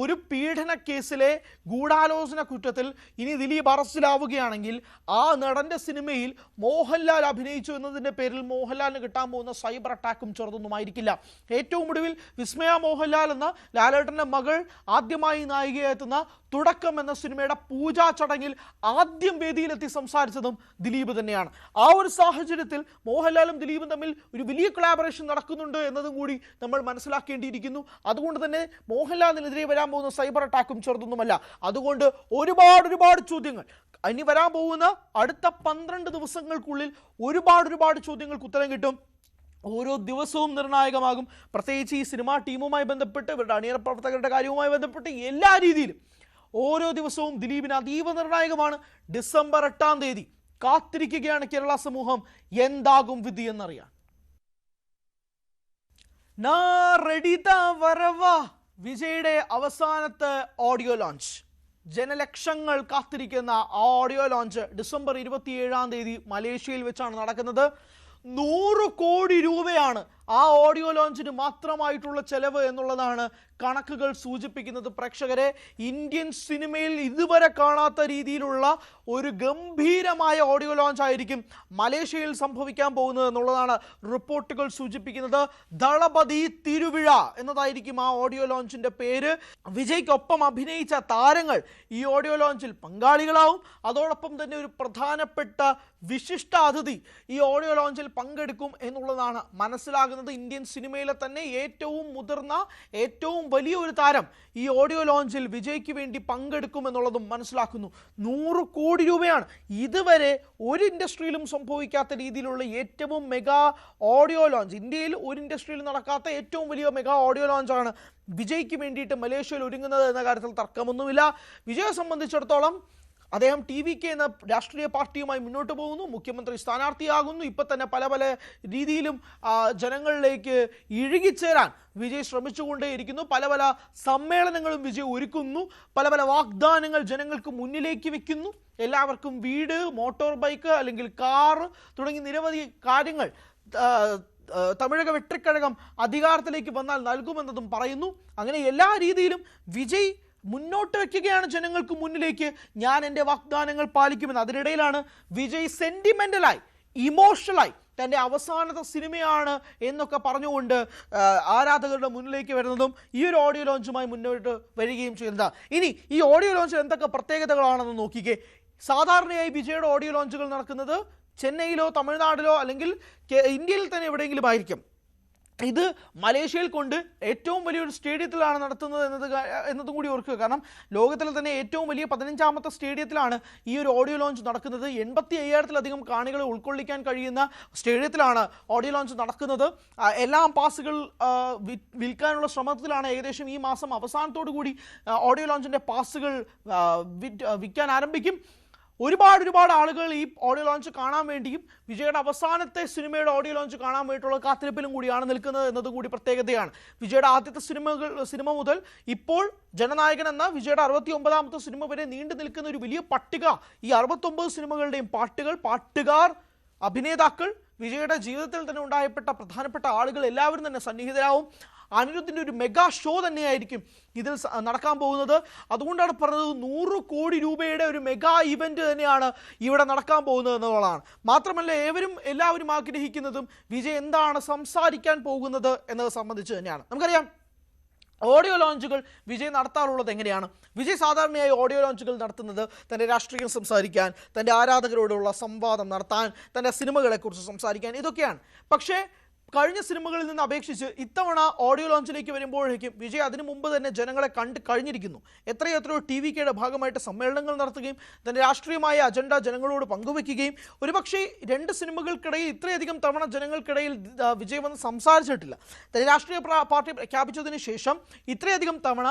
ഒരു പീഡന കേസിലെ ഗൂഢാലോചന കുറ്റത്തിൽ ഇനി ദിലീപ് അറസ്റ്റിലാവുകയാണെങ്കിൽ ആ നടൻ്റെ സിനിമയിൽ മോഹൻലാൽ അഭിനയിച്ചു എന്നതിൻ്റെ പേരിൽ മോഹൻലാലിന് കിട്ടാൻ പോകുന്ന സൈബർ അറ്റാക്കും ചെറുതൊന്നുമായിരിക്കില്ല. ഏറ്റവും ഒടുവിൽ വിസ്മയ മോഹൻലാൽ എന്ന ലാലേട്ടൻ്റെ മകൾ ആദ്യമായി നായികയെത്തുന്ന തുടക്കം എന്ന സിനിമയുടെ പൂജാ ചടങ്ങിൽ ആദ്യം വേദിയിലെത്തി സംസാരിച്ചതും ദിലീപ് തന്നെയാണ്. ആ ഒരു സാഹചര്യത്തിൽ മോഹൻലാലും ദിലീപും തമ്മിൽ ഒരു വലിയ കൊളാബറേഷൻ നടക്കുന്നുണ്ട് എന്നതും കൂടി നമ്മൾ മനസ്സിലാക്കേണ്ടിയിരിക്കുന്നു. അതുകൊണ്ട് തന്നെ മോഹൻലാലിനെതിരെ വരാൻ പോകുന്ന സൈബർ അറ്റാക്കും ചെറുതൊന്നുമല്ല. അതുകൊണ്ട് ഒരുപാട് ചോദ്യങ്ങൾ ഇനി വരാൻ പോകുന്ന അടുത്ത 12 ദിവസങ്ങൾക്കുള്ളിൽ ഒരുപാട് ചോദ്യങ്ങൾക്ക് ഉത്തരം കിട്ടും. ഓരോ ദിവസവും നിർണായകമാകും. പ്രത്യേകിച്ച് ഈ സിനിമാ ടീമുമായി ബന്ധപ്പെട്ട്, ഇവരുടെ അണിയറ പ്രവർത്തകരുടെ കാര്യവുമായി ബന്ധപ്പെട്ട് എല്ലാ രീതിയിലും ഓരോ ദിവസവും ദിലീപിന് അതീവ നിർണായകമാണ്. ഡിസംബർ 8-ാം തീയതി കാത്തിരിക്കുകയാണ് കേരള സമൂഹം എന്താകും വിധി എന്നറിയാൻ. വിജയുടെ അവസാനത്തെ ഓഡിയോ ലോഞ്ച്, ജനലക്ഷങ്ങൾ കാത്തിരിക്കുന്ന ആ ഓഡിയോ ലോഞ്ച് ഡിസംബർ 27-ാം തീയതി മലേഷ്യയിൽ വെച്ചാണ് നടക്കുന്നത്. 100 കോടി രൂപയാണ് ആ ഓഡിയോ ലോഞ്ചിന് മാത്രമായിട്ടുള്ള ചെലവ് എന്നുള്ളതാണ് കണക്കുകൾ സൂചിപ്പിക്കുന്നത്. പ്രേക്ഷകരെ, ഇന്ത്യൻ സിനിമയിൽ ഇതുവരെ കാണാത്ത രീതിയിലുള്ള ഒരു ഗംഭീരമായ ഓഡിയോ ലോഞ്ച് ആയിരിക്കും മലേഷ്യയിൽ സംഭവിക്കാൻ പോകുന്നത് എന്നുള്ളതാണ് റിപ്പോർട്ടുകൾ സൂചിപ്പിക്കുന്നത്. ദളപതി തിരുവിഴ എന്നതായിരിക്കും ആ ഓഡിയോ ലോഞ്ചിൻ്റെ പേര്. വിജയ്ക്കൊപ്പം അഭിനയിച്ച താരങ്ങൾ ഈ ഓഡിയോ ലോഞ്ചിൽ പങ്കാളികളാവും. അതോടൊപ്പം തന്നെ ഒരു പ്രധാനപ്പെട്ട വിശിഷ്ട അതിഥി ഈ ഓഡിയോ ലോഞ്ചിൽ പങ്കെടുക്കും എന്നുള്ളതാണ് മനസ്സിലാകുന്നത്. ഇന്ത്യൻ സിനിമയിലെ തന്നെ ഏറ്റവും മുതിർന്ന, ഏറ്റവും ഏറ്റവും വലിയ ഒരു താരം ഈ ഓഡിയോ ലോഞ്ചിൽ വിജയ്ക്ക് വേണ്ടി പങ്കെടുക്കുമെന്നുള്ളതും മനസ്സിലാക്കുന്നു. 100 കോടി രൂപയാണ്. ഇതുവരെ ഒരു ഇൻഡസ്ട്രിയിലും സംഭവിക്കാത്ത രീതിയിലുള്ള ഏറ്റവും മെഗാ ഓഡിയോ ലോഞ്ച്, ഇന്ത്യയിൽ ഒരു ഇൻഡസ്ട്രിയിൽ നടക്കാത്ത ഏറ്റവും വലിയ മെഗാ ഓഡിയോ ലോഞ്ചാണ് വിജയ്ക്ക് വേണ്ടിയിട്ട് മലേഷ്യയിൽ ഒരുങ്ങുന്നത് എന്ന കാര്യത്തിൽ തർക്കമൊന്നുമില്ല. വിജയെ സംബന്ധിച്ചിടത്തോളം അദ്ദേഹം TVK എന്ന രാഷ്ട്രീയ പാർട്ടിയുമായി മുന്നോട്ട് പോകുന്നു. മുഖ്യമന്ത്രി സ്ഥാനാർത്ഥിയാകുന്നു. ഇപ്പം തന്നെ പല പല രീതിയിലും ജനങ്ങളിലേക്ക് ഇഴുകിച്ചേരാൻ വിജയ് ശ്രമിച്ചുകൊണ്ടേയിരിക്കുന്നു. പല പല സമ്മേളനങ്ങളും വിജയ് ഒരുക്കുന്നു. പല പല വാഗ്ദാനങ്ങൾ ജനങ്ങൾക്ക് മുന്നിലേക്ക് വെക്കുന്നു. എല്ലാവർക്കും വീട്, മോട്ടോർ ബൈക്ക് അല്ലെങ്കിൽ കാർ തുടങ്ങി നിരവധി കാര്യങ്ങൾ തമിഴക വെട്രിക്കഴകം അധികാരത്തിലേക്ക് വന്നാൽ നൽകുമെന്നതും പറയുന്നു. അങ്ങനെ എല്ലാ രീതിയിലും വിജയ് മുന്നോട്ട് വയ്ക്കുകയാണ് ജനങ്ങൾക്ക് മുന്നിലേക്ക്, ഞാൻ എൻ്റെ വാഗ്ദാനങ്ങൾ പാലിക്കുമെന്ന്. അതിനിടയിലാണ് വിജയ് സെൻറ്റിമെൻ്റലായി, ഇമോഷണലായി തൻ്റെ അവസാനത്തെ സിനിമയാണ് എന്നൊക്കെ പറഞ്ഞുകൊണ്ട് ആരാധകരുടെ മുന്നിലേക്ക് വരുന്നതും ഈ ഒരു ഓഡിയോ ലോഞ്ചുമായി മുന്നോട്ട് വരികയും ചെയ്യുന്നത്. ഇനി ഈ ഓഡിയോ ലോഞ്ചിൽ എന്തൊക്കെ പ്രത്യേകതകളാണെന്ന് നോക്കിക്കേ. സാധാരണയായി വിജയുടെ ഓഡിയോ ലോഞ്ചുകൾ നടക്കുന്നത് ചെന്നൈയിലോ തമിഴ്നാട്ടിലോ അല്ലെങ്കിൽ ഇന്ത്യയിൽ തന്നെ എവിടെയെങ്കിലും ആയിരിക്കും. ഇത് മലേഷ്യയിൽ കൊണ്ട് ഏറ്റവും വലിയൊരു സ്റ്റേഡിയത്തിലാണ് നടത്തുന്നത് എന്നതും കൂടി ഓർക്കുക. കാരണം ലോകത്തിലെ തന്നെ ഏറ്റവും വലിയ 15ാമത്തെ സ്റ്റേഡിയത്തിലാണ് ഈ ഒരു ഓഡിയോ ലോഞ്ച് നടക്കുന്നത്. 85,000-ലധികം കാണികളെ ഉൾക്കൊള്ളിക്കാൻ കഴിയുന്ന സ്റ്റേഡിയത്തിലാണ് ഓഡിയോ ലോഞ്ച് നടക്കുന്നത്. എല്ലാം പാസുകൾ വിൽക്കാനുള്ള ശ്രമത്തിലാണ്. ഏകദേശം ഈ മാസം അവസാനത്തോടു കൂടി ഓഡിയോ ലോഞ്ചിൻ്റെ പാസുകൾ വിൽക്കാൻ ആരംഭിക്കും. ഒരുപാട് ആളുകൾ ഈ ഓഡിയോ ലോഞ്ച് കാണാൻ വേണ്ടിയും വിജയുടെ അവസാനത്തെ സിനിമയുടെ ഓഡിയോ ലോഞ്ച് കാണാൻ വേണ്ടിയിട്ടുള്ള കാത്തിരിപ്പിലും കൂടിയാണ് നിൽക്കുന്നത് എന്നതും കൂടി പ്രത്യേകതയാണ്. വിജയുടെ ആദ്യത്തെ സിനിമ മുതൽ ഇപ്പോൾ ജനനായകൻ എന്ന വിജയുടെ 69ാമത്തെ സിനിമ വരെ നീണ്ടു നിൽക്കുന്ന ഒരു വലിയ പട്ടിക, ഈ 69 സിനിമകളുടെയും പാട്ടുകാർ, അഭിനേതാക്കൾ, വിജയുടെ ജീവിതത്തിൽ തന്നെ ഉണ്ടായപ്പെട്ട പ്രധാനപ്പെട്ട ആളുകൾ എല്ലാവരും തന്നെ സന്നിഹിതരാവും. അനിരുദ്ധിൻ്റെ ഒരു മെഗാ ഷോ തന്നെയായിരിക്കും ഇതിൽ നടക്കാൻ പോകുന്നത്. അതുകൊണ്ടാണ് പറഞ്ഞത് 100 കോടി രൂപയുടെ ഒരു മെഗാ ഇവൻ്റ് തന്നെയാണ് ഇവിടെ നടക്കാൻ പോകുന്നത് എന്നുള്ളതാണ്. മാത്രമല്ല എല്ലാവരും ആഗ്രഹിക്കുന്നതും വിജയ് എന്താണ് സംസാരിക്കാൻ പോകുന്നത് എന്നത് സംബന്ധിച്ച് തന്നെയാണ്. നമുക്കറിയാം ഓഡിയോ ലോഞ്ചുകൾ വിജയ് നടത്താറുള്ളത് എങ്ങനെയാണ്. വിജയ് സാധാരണയായി ഓഡിയോ ലോഞ്ചുകൾ നടത്തുന്നത് തൻ്റെ രാഷ്ട്രീയം സംസാരിക്കാൻ, തൻ്റെ ആരാധകരോടുള്ള സംവാദം നടത്താൻ, തൻ്റെ സിനിമകളെക്കുറിച്ച് സംസാരിക്കാൻ, ഇതൊക്കെയാണ്. പക്ഷേ കഴിഞ്ഞ സിനിമകളിൽ നിന്ന് അപേക്ഷിച്ച് ഇത്തവണ ഓഡിയോ ലോഞ്ചിലേക്ക് വരുമ്പോഴേക്കും വിജയ് അതിനു മുമ്പ് തന്നെ ജനങ്ങളെ കണ്ട് കഴിഞ്ഞിരിക്കുന്നു. എത്രയോ TVKയുടെ ഭാഗമായിട്ട് സമ്മേളനങ്ങൾ നടത്തുകയും തൻ്റെ രാഷ്ട്രീയമായ അജണ്ട ജനങ്ങളോട് പങ്കുവയ്ക്കുകയും ഒരുപക്ഷെ 2 സിനിമകൾക്കിടയിൽ ഇത്രയധികം തവണ ജനങ്ങൾക്കിടയിൽ വിജയ് വന്ന് സംസാരിച്ചിട്ടില്ല. തൻ്റെ രാഷ്ട്രീയ പാർട്ടി പ്രഖ്യാപിച്ചതിന് ശേഷം ഇത്രയധികം തവണ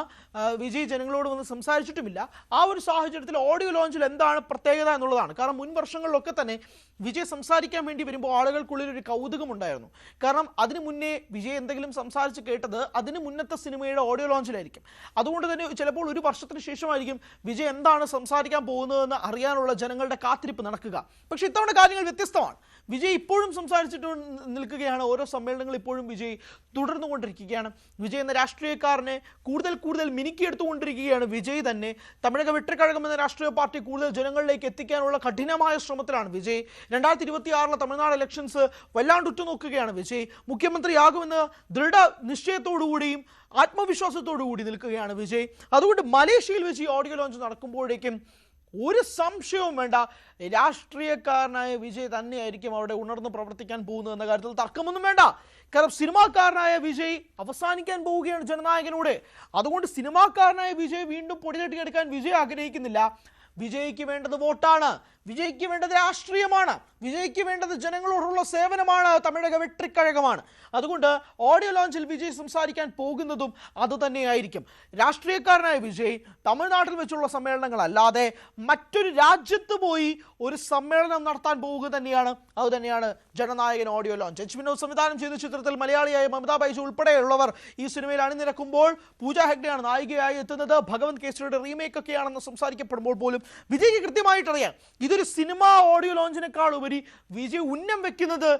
വിജയ് ജനങ്ങളോട് വന്ന് സംസാരിച്ചിട്ടുമില്ല. ആ ഒരു സാഹചര്യത്തിൽ ഓഡിയോ ലോഞ്ചിൽ എന്താണ് പ്രത്യേകത എന്നുള്ളതാണ്. കാരണം മുൻ വർഷങ്ങളിലൊക്കെ തന്നെ വിജയ് സംസാരിക്കാൻ വേണ്ടി വരുമ്പോൾ ആളുകൾക്കുള്ളിൽ ഒരു കൗതുകമുണ്ടായിരുന്നു. കാരണം അതിനു മുന്നേ വിജയ് എന്തെങ്കിലും സംസാരിച്ച് കേട്ടത് അതിന് മുന്നത്തെ സിനിമയുടെ ഓഡിയോ ലോഞ്ചിലായിരിക്കും. അതുകൊണ്ട് തന്നെ ചിലപ്പോൾ ഒരു വർഷത്തിന് ശേഷമായിരിക്കും വിജയ് എന്താണ് സംസാരിക്കാൻ പോകുന്നതെന്ന് അറിയാനുള്ള ജനങ്ങളുടെ കാത്തിരിപ്പ് നടക്കുക. പക്ഷേ ഇത്തവണ കാര്യങ്ങൾ വ്യത്യസ്തമാണ്. വിജയ് ഇപ്പോഴും സംസാരിച്ചിട്ട് നിൽക്കുകയാണ്. ഓരോ സമ്മേളനങ്ങൾ ഇപ്പോഴും വിജയ് തുടർന്നുകൊണ്ടിരിക്കുകയാണ്. വിജയ് എന്ന രാഷ്ട്രീയക്കാരനെ കൂടുതൽ മിനുക്കിയെടുത്തുകൊണ്ടിരിക്കുകയാണ് വിജയ് തന്നെ. തമിഴക വെട്രിക്കഴകം എന്ന രാഷ്ട്രീയ പാർട്ടി കൂടുതൽ ജനങ്ങളിലേക്ക് എത്തിക്കാനുള്ള കഠിനമായ ശ്രമത്തിലാണ് വിജയ്. 2026 തമിഴ്നാട് ഇലക്ഷൻസ് വല്ലാണ്ട് ഉറ്റുനോക്കുകയാണ് വിജയ്. മുഖ്യമന്ത്രിയാകുമെന്ന് ദൃഢ നിശ്ചയത്തോടുകൂടിയും ആത്മവിശ്വാസത്തോടു കൂടി നിൽക്കുകയാണ് വിജയ്. അതുകൊണ്ട് മലേഷ്യയിൽ വെച്ച് ഈ ഓഡിയോ ലോഞ്ച് നടക്കുമ്പോഴേക്കും ഒരു സംശയവും വേണ്ട, രാഷ്ട്രീയക്കാരനായ വിജയ് തന്നെയായിരിക്കും അവിടെ ഉണർന്ന് പ്രവർത്തിക്കാൻ പോകുന്നത് എന്ന കാര്യത്തിൽ തർക്കമൊന്നും വേണ്ട. കാരണം സിനിമാക്കാരനായ വിജയ് അവസാനിക്കാൻ പോവുകയാണ് ജനനായകനോട്. അതുകൊണ്ട് സിനിമാക്കാരനായ വിജയ് വീണ്ടും പൊടിതട്ടിയെടുക്കാൻ വിജയ് ആഗ്രഹിക്കുന്നില്ല. വിജയ്ക്ക് വേണ്ടത് വോട്ടാണ്, വിജയ്ക്ക് വേണ്ടത് രാഷ്ട്രീയമാണ്, വിജയ്ക്ക് വേണ്ടത് ജനങ്ങളോടുള്ള സേവനമാണ്, തമിഴക വെട്രിക്കഴകമാണ്. അതുകൊണ്ട് ഓഡിയോ ലോഞ്ചിൽ വിജയ് സംസാരിക്കാൻ പോകുന്നതും അതുതന്നെയായിരിക്കും. രാഷ്ട്രീയക്കാരനായ വിജയ് തമിഴ്നാട്ടിൽ വെച്ചുള്ള സമ്മേളനങ്ങളല്ലാതെ മറ്റൊരു രാജ്യത്ത് പോയി ഒരു സമ്മേളനം നടത്താൻ പോവുക തന്നെയാണ്. അതുതന്നെയാണ് Jananayakan audio launch. H Vinod സംവിധാനം ചെയ്ത ചിത്രത്തിൽ മലയാളിയായ മമതാ ബൈജു ഉൾപ്പെടെയുള്ളവർ ഈ സിനിമയിൽ അണിനിരക്കുമ്പോൾ പൂജ ഹെഗ്ഡെയാണ് നായികയായി എത്തുന്നത്. ഭഗവന്ത് കേസരിയുടെ റീമേക്ക് ഒക്കെയാണെന്ന് സംസാരിക്കപ്പെടുമ്പോൾ പോലും വിജയ്ക്ക് കൃത്യമായിട്ടറിയാം ഇതൊരു സിനിമ ഓഡിയോ ലോഞ്ചിനേക്കാൾ ഉപരി വിജയ് ഉന്നം വെക്കുന്നത്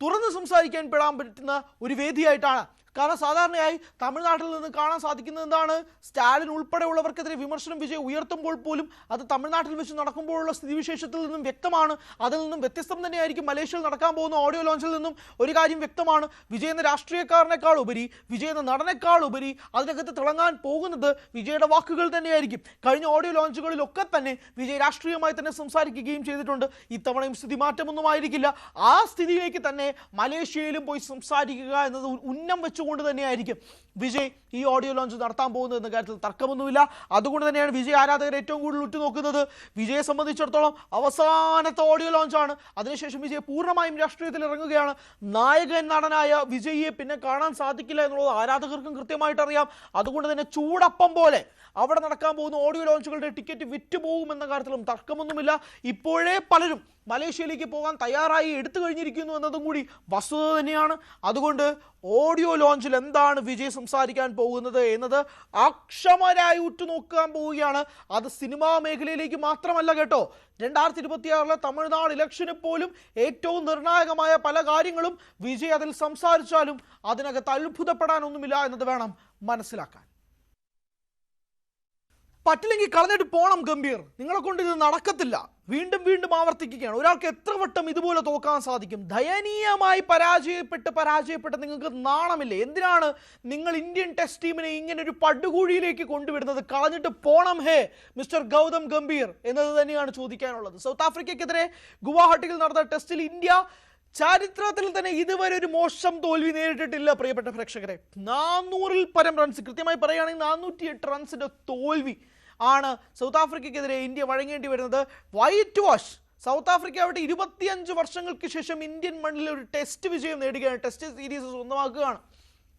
തുറന്ന് സംസാരിക്കാൻ പെടാൻ പറ്റുന്ന ഒരു വേദിയായിട്ടാണ്. കാരണം സാധാരണയായി തമിഴ്നാട്ടിൽ നിന്ന് കാണാൻ സാധിക്കുന്നത് എന്താണ്, സ്റ്റാലിൻ ഉൾപ്പെടെയുള്ളവർക്കെതിരെ വിമർശനം വിജയ് ഉയർത്തുമ്പോൾ പോലും അത് തമിഴ്നാട്ടിൽ വെച്ച് നടക്കുമ്പോഴുള്ള സ്ഥിതിവിശേഷത്തിൽ നിന്നും വ്യക്തമാണ്. അതിൽ നിന്നും വ്യത്യസ്തം തന്നെയായിരിക്കും മലേഷ്യയിൽ നടക്കാൻ പോകുന്ന ഓഡിയോ ലോഞ്ചിൽ നിന്നും ഒരു കാര്യം വ്യക്തമാണ്. വിജയ് എന്ന രാഷ്ട്രീയക്കാരനേക്കാൾ ഉപരി, വിജയ് എന്ന നടനേക്കാൾ ഉപരി അതിനകത്ത് തിളങ്ങാൻ പോകുന്നത് വിജയുടെ വാക്കുകൾ തന്നെയായിരിക്കും. കഴിഞ്ഞ ഓഡിയോ ലോഞ്ചുകളിലൊക്കെ തന്നെ വിജയ് രാഷ്ട്രീയമായി തന്നെ സംസാരിക്കുകയും ചെയ്തിട്ടുണ്ട്. ഇത്തവണയും സ്ഥിതി മാറ്റമൊന്നും ആയിരിക്കില്ല. ആ സ്ഥിതിയിലേക്ക് തന്നെ മലേഷ്യയിലും പോയി സംസാരിക്കുക എന്നത് ഉന്നം വെച്ചു അനുസരിച്ചുകൊണ്ട് തന്നെയായിരിക്കും വിജയ് ഈ ഓഡിയോ ലോഞ്ച് നടത്താൻ പോകുന്നത് എന്ന കാര്യത്തിൽ തർക്കമൊന്നുമില്ല. അതുകൊണ്ട് തന്നെയാണ് വിജയ് ആരാധകർ ഏറ്റവും കൂടുതൽ ഉറ്റുനോക്കുന്നത്. വിജയെ സംബന്ധിച്ചിടത്തോളം അവസാനത്തെ ഓഡിയോ ലോഞ്ചാണ്. അതിനുശേഷം വിജയ് പൂർണ്ണമായും രാഷ്ട്രീയത്തിൽ ഇറങ്ങുകയാണ്. നായകൻ നടനായ വിജയിയെ പിന്നെ കാണാൻ സാധിക്കില്ല എന്നുള്ളത് ആരാധകർക്കും കൃത്യമായിട്ട് അറിയാം. അതുകൊണ്ട് തന്നെ ചൂടപ്പം പോലെ അവിടെ നടക്കാൻ പോകുന്ന ഓഡിയോ ലോഞ്ചുകളുടെ ടിക്കറ്റ് വിറ്റുപോകുമെന്ന കാര്യത്തിലും തർക്കമൊന്നുമില്ല. ഇപ്പോഴേ പലരും മലേഷ്യയിലേക്ക് പോകാൻ തയ്യാറായി എടുത്തു കഴിഞ്ഞിരിക്കുന്നു എന്നതും കൂടി വസ്തുത തന്നെയാണ്. അതുകൊണ്ട് ഓഡിയോ ലോഞ്ചിൽ എന്താണ് വിജയ് സംസാരിക്കാൻ പോകുന്നത് എന്നത് അക്ഷമരായി ഉറ്റുനോക്കാൻ പോവുകയാണ്. അത് സിനിമാ മേഖലയിലേക്ക് മാത്രമല്ല കേട്ടോ, 2026 തമിഴ്നാട് ഇലക്ഷന് പോലും ഏറ്റവും നിർണായകമായ പല കാര്യങ്ങളും വിജയ് അതിൽ സംസാരിച്ചാലും അതിനകത്ത് അത്ഭുതപ്പെടാനൊന്നുമില്ല എന്നത് വേണം മനസ്സിലാക്കാൻ. പറ്റില്ലെങ്കിൽ കളഞ്ഞിട്ട് പോണം ഗംഭീർ. നിങ്ങളെ കൊണ്ട് ഇത് നടക്കത്തില്ല. വീണ്ടും വീണ്ടും ആവർത്തിക്കുകയാണ്. ഒരാൾക്ക് എത്ര വട്ടം ഇതുപോലെ തോക്കാൻ സാധിക്കും? ദയനീയമായി പരാജയപ്പെട്ട് നിങ്ങൾക്ക് നാണമില്ലേ? എന്തിനാണ് നിങ്ങൾ ഇന്ത്യൻ ടെസ്റ്റ് ടീമിനെ ഇങ്ങനെ ഒരു പടുകുഴിയിലേക്ക് കൊണ്ടുവിടുന്നത്? കളഞ്ഞിട്ട് പോണം ഹേ മിസ്റ്റർ ഗൗതം ഗംഭീർ എന്നത് തന്നെയാണ് ചോദിക്കാനുള്ളത്. സൗത്ത് ആഫ്രിക്കയ്ക്കെതിരെ ഗുവാഹട്ടിയിൽ നടന്ന ടെസ്റ്റിൽ ഇന്ത്യ ചരിത്രത്തിൽ തന്നെ ഇതുവരെ ഒരു മോശം തോൽവി നേരിട്ടിട്ടില്ല. പ്രിയപ്പെട്ട പ്രേക്ഷകരെ, 400-ൽ പരം റൺസ്, കൃത്യമായി പറയുകയാണെങ്കിൽ 408 റൺസിന്റെ തോൽവി ആണ് സൗത്ത് ആഫ്രിക്കയ്ക്കെതിരെ ഇന്ത്യ വഴങ്ങേണ്ടി വരുന്നത്. White wash. സൗത്ത് ആഫ്രിക്ക ആവട്ടെ 25 വർഷങ്ങൾക്ക് ശേഷം ഇന്ത്യൻ മണ്ണിൽ ഒരു ടെസ്റ്റ് വിജയം നേടുകയാണ്, ടെസ്റ്റ് സീരീസ് സ്വന്തമാക്കുകയാണ്.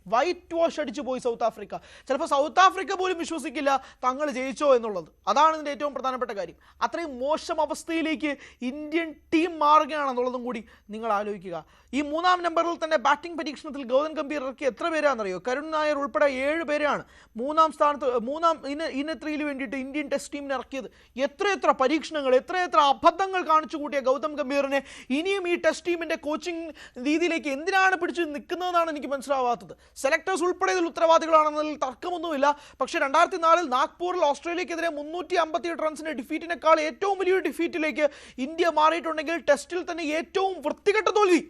വൈറ്റ് വാഷ് അടിച്ചു പോയി സൗത്ത് ആഫ്രിക്ക. ചിലപ്പോൾ സൗത്ത് ആഫ്രിക്ക പോലും വിശ്വസിക്കില്ല തങ്ങൾ ജയിച്ചോ എന്നുള്ളത്. അതാണ് ഇതിൻ്റെ ഏറ്റവും പ്രധാനപ്പെട്ട കാര്യം. അത്രയും മോശം അവസ്ഥയിലേക്ക് ഇന്ത്യൻ ടീം മാറുകയാണെന്നുള്ളതും കൂടി നിങ്ങൾ ആലോചിക്കുക. ഈ 3-ാം നമ്പറിൽ തന്നെ ബാറ്റിംഗ് പരീക്ഷണത്തിൽ ഗൗതം ഗംഭീർ ഇറക്കി എത്ര പേരാണെന്നറിയോ? കരുൺ നായർ ഉൾപ്പെടെ 7 പേരാണ് 3-ാം സ്ഥാനത്ത് 3-ാം ഇനത്രിയിൽ വേണ്ടിയിട്ട് ഇന്ത്യൻ ടെസ്റ്റ് ടീമിനെ ഇറക്കിയത്. എത്രയെത്ര പരീക്ഷണങ്ങൾ, എത്രയെത്ര അബദ്ധങ്ങൾ കാണിച്ചു കൂട്ടിയ ഗൗതം ഗംഭീറിനെ ഇനിയും ഈ ടെസ്റ്റ് ടീമിൻ്റെ കോച്ചിങ് രീതിയിലേക്ക് എന്തിനാണ് പിടിച്ച് നിൽക്കുന്നതെന്നാണ് എനിക്ക് മനസ്സിലാവാത്തത്. സെലക്ടേഴ്സ് ഉൾപ്പെടെ ഇതിൽ ഉത്തരവാദികളാണെന്നതിൽ തർക്കമൊന്നുമില്ല. പക്ഷേ 2004-ൽ നാഗ്പൂരിൽ ഓസ്ട്രേലിയക്കെതിരെ 358 റൺസിന്റെ ഡിഫീറ്റിനേക്കാൾ ഏറ്റവും വലിയൊരു ഡിഫീറ്റിലേക്ക് ഇന്ത്യ മാറിയിട്ടുണ്ടെങ്കിൽ ടെസ്റ്റിൽ തന്നെ ഏറ്റവും വൃത്തികെട്ട തോൽവി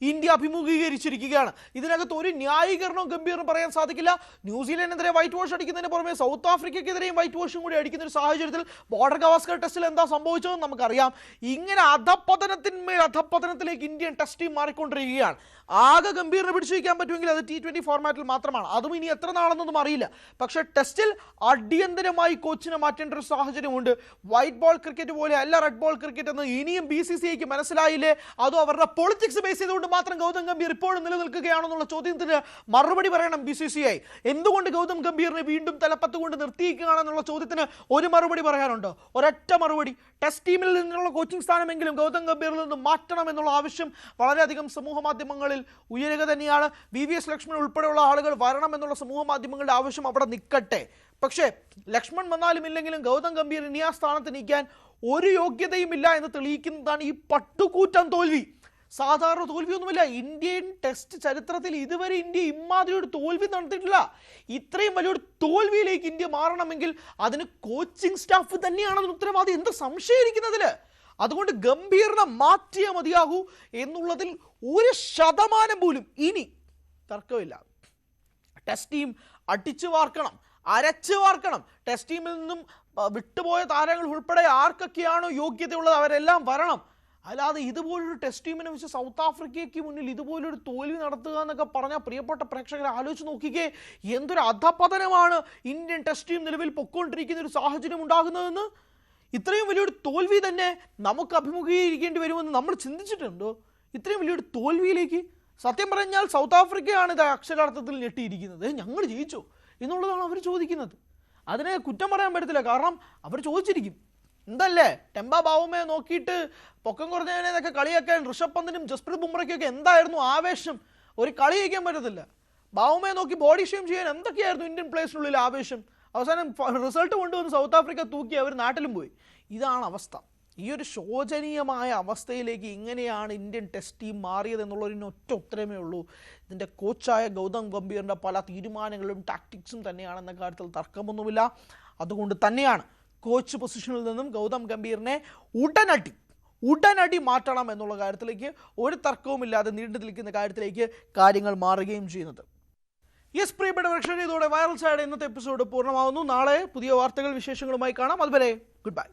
ഇന്ത്യ അഭിമുഖീകരിച്ചിരിക്കുകയാണ്. ഇതിനകത്ത് ഒരു ന്യായീകരണവും ഗംഭീറിന് പറയാൻ സാധിക്കില്ല. ന്യൂസിലൻഡിനെതിരെ വൈറ്റ് വാഷ് അടിക്കുന്നതിന് പുറമെ സൗത്ത് ആഫ്രിക്കയ്ക്കെതിരെയും വൈറ്റ് വാഷും കൂടി അടിക്കുന്ന ഒരു സാഹചര്യത്തിൽ ബോർഡർ ഗവാസ്കർ ടെസ്റ്റിൽ എന്താ സംഭവിച്ചതെന്ന് നമുക്കറിയാം. ഇങ്ങനെ അധപ്പതനത്തിന്മേൽ അധപ്പതനത്തിലേക്ക് ഇന്ത്യൻ ടെസ്റ്റ് ടീം മാറിക്കൊണ്ടിരിക്കുകയാണ്. ആകെ ഗംഭീറിനെ പിടിച്ചു വയ്ക്കാൻ പറ്റുമെങ്കിൽ അത് T20 ഫോർമാറ്റിൽ മാത്രമാണ്. അതും ഇനി എത്ര നാളെന്നൊന്നും അറിയില്ല. പക്ഷേ ടെസ്റ്റിൽ അടിയന്തരമായി കോച്ചിനെ മാറ്റേണ്ട ഒരു സാഹചര്യമുണ്ട്. വൈറ്റ് ബോൾ ക്രിക്കറ്റ് പോലെ അല്ല റെഡ് ബോൾ ക്രിക്കറ്റ് എന്ന് ഇനിയും BCCIക്ക് മനസ്സിലായില്ലേ? അതോ അവരുടെ പൊളിറ്റിക്സ് ബേസ് ചെയ്തുകൊണ്ട് മാത്രം ഗൗതം ഗംഭീർ ഇപ്പോഴും നിലനിൽക്കുകയാണെന്നുള്ള ചോദ്യത്തിന് മറുപടി പറയണം BCCI. എന്തുകൊണ്ട് ഗൗതം ഗംഭീറിനെ വീണ്ടും തലപ്പത്ത് കൊണ്ട് നിർത്തിയിരിക്കുകയാണെന്നുള്ള ചോദ്യത്തിന് ഒരു മറുപടി പറയാനുണ്ടോ? ഒരൊറ്റ മറുപടി. ടെസ്റ്റ് ടീമിൽ നിന്നുള്ള കോച്ചിങ് സ്ഥാനമെങ്കിലും ഗൗതം ഗംഭീറിൽ നിന്ന് മാറ്റണം എന്നുള്ള ആവശ്യം വളരെയധികം സമൂഹ മാധ്യമങ്ങളിൽ ഉയരുക തന്നെയാണ്. VVS ലക്ഷ്മൺ ഉൾപ്പെടെയുള്ള ആളുകൾ വരണം എന്നുള്ള സമൂഹ മാധ്യമങ്ങളുടെ ആവശ്യം അവിടെ നിൽക്കട്ടെ. പക്ഷേ ലക്ഷ്മൺ വന്നാലും ഇല്ലെങ്കിലും ഗൗതം ഗംഭീർ ഇനി ആ സ്ഥാനത്ത് നിൽക്കാൻ ഒരു യോഗ്യതയും ഇല്ല എന്ന് തെളിയിക്കുന്നതാണ് ഈ പട്ടുകൂറ്റൻ തോൽവി. സാധാരണ തോൽവിയൊന്നുമില്ല. ഇന്ത്യൻ ടെസ്റ്റ് ചരിത്രത്തിൽ ഇതുവരെ ഇന്ത്യ ഇമാതിരി ഒരു തോൽവി നടത്തിയിട്ടില്ല. ഇത്രയും വലിയൊരു തോൽവിയിലേക്ക് ഇന്ത്യ മാറണമെങ്കിൽ അതിന് കോച്ചിങ് സ്റ്റാഫ് തന്നെയാണ് അതിന് ഉത്തരവാദി. എന്ത് സംശയിക്കുന്നതിൽ? അതുകൊണ്ട് ഗംഭീറിനെ മാറ്റിയേ മതിയാകൂ എന്നുള്ളതിൽ 1% പോലും ഇനി തർക്കമില്ല. ടെസ്റ്റ് ടീം അടിച്ചു വാർക്കണം, അരച്ചു വാർക്കണം. ടെസ്റ്റ് ടീമിൽ നിന്നും വിട്ടുപോയ താരങ്ങൾ ഉൾപ്പെടെ ആർക്കൊക്കെയാണോ യോഗ്യതയുള്ളത് അവരെല്ലാം വരണം. അല്ലാതെ ഇതുപോലൊരു ടെസ്റ്റ് ടീമിനെ വെച്ച് സൗത്ത് ആഫ്രിക്കയ്ക്ക് മുന്നിൽ ഇതുപോലൊരു തോൽവി നടത്തുക എന്നൊക്കെ പറഞ്ഞാൽ പ്രിയപ്പെട്ട പ്രേക്ഷകരെ ആലോചിച്ച് നോക്കിക്കേ, എന്തൊരു അധപതനമാണ് ഇന്ത്യൻ ടെസ്റ്റ് ടീം നിലവിൽ പൊക്കോണ്ടിരിക്കുന്ന ഒരു സാഹചര്യം ഉണ്ടാകുന്നതെന്ന്. ഇത്രയും വലിയൊരു തോൽവി തന്നെ നമുക്ക് അഭിമുഖീകരിക്കേണ്ടി വരുമെന്ന് നമ്മൾ ചിന്തിച്ചിട്ടുണ്ടോ? ഇത്രയും വലിയൊരു തോൽവിയിലേക്ക് സത്യം പറഞ്ഞാൽ സൗത്ത് ആഫ്രിക്കയാണ് ഇത് അക്ഷരാർത്ഥത്തിൽ ഞെട്ടിയിരിക്കുന്നത്. ഞങ്ങൾ ജയിച്ചോ എന്നുള്ളതാണ് അവർ ചോദിക്കുന്നത്. അതിനെ കുറ്റം പറയാൻ പറ്റത്തില്ല, കാരണം അവർ ചോദിച്ചിരിക്കും. എന്തല്ലേ ടെമ്പ ബാവുമയെ നോക്കിയിട്ട് പൊക്കം കുറഞ്ഞതിനൊക്കെ കളിയാക്കാൻ ഋഷഭ് പന്തിനും ജസ്പ്രീത് ബുംറയ്ക്കൊക്കെ എന്തായിരുന്നു ആവേശം? ഒരു കളി ജയിക്കാൻ പറ്റത്തില്ല. ബാവുമയെ നോക്കി ബോഡി ഷെയിം ചെയ്യാൻ എന്തൊക്കെയായിരുന്നു ഇന്ത്യൻ പ്ലേയേഴ്സിനുള്ളിൽ ആവേശം? അവസാനം റിസൾട്ട് കൊണ്ടുവന്ന് സൗത്ത് ആഫ്രിക്ക തൂക്കി അവർ നാട്ടിലും പോയി. ഇതാണ് അവസ്ഥ. ഈ ഒരു ശോചനീയമായ അവസ്ഥയിലേക്ക് ഇങ്ങനെയാണ് ഇന്ത്യൻ ടെസ്റ്റ് ടീം മാറിയത് എന്നുള്ളതിന് ഒറ്റ ഉത്തരമേ ഉള്ളൂ. ഇതിൻ്റെ കോച്ചായ ഗൗതം ഗംഭീറിൻ്റെ പല തീരുമാനങ്ങളും ടാക്ടിക്സും തന്നെയാണെന്ന കാര്യത്തിൽ തർക്കമൊന്നുമില്ല. അതുകൊണ്ട് തന്നെയാണ് കോച്ച് പൊസിഷനിൽ നിന്നും ഗൗതം ഗംഭീറിനെ ഉടനടി മാറ്റണം എന്നുള്ള കാര്യത്തിലേക്ക് ഒരു തർക്കവുമില്ലാതെ നീണ്ടു നിൽക്കുന്ന കാര്യത്തിലേക്ക് കാര്യങ്ങൾ മാറുകയും ചെയ്യുന്നത്. യെസ് പ്രിയപ്പെട്ട പ്രേക്ഷകരെ, ഇതോടെ വൈറൽ സൈഡ് ഇന്നത്തെ എപ്പിസോഡ് പൂർണ്ണമാവുന്നു. നാളെ പുതിയ വാർത്തകൾ വിശേഷങ്ങളുമായി കാണാം. അതുവരെ ഗുഡ് ബൈ.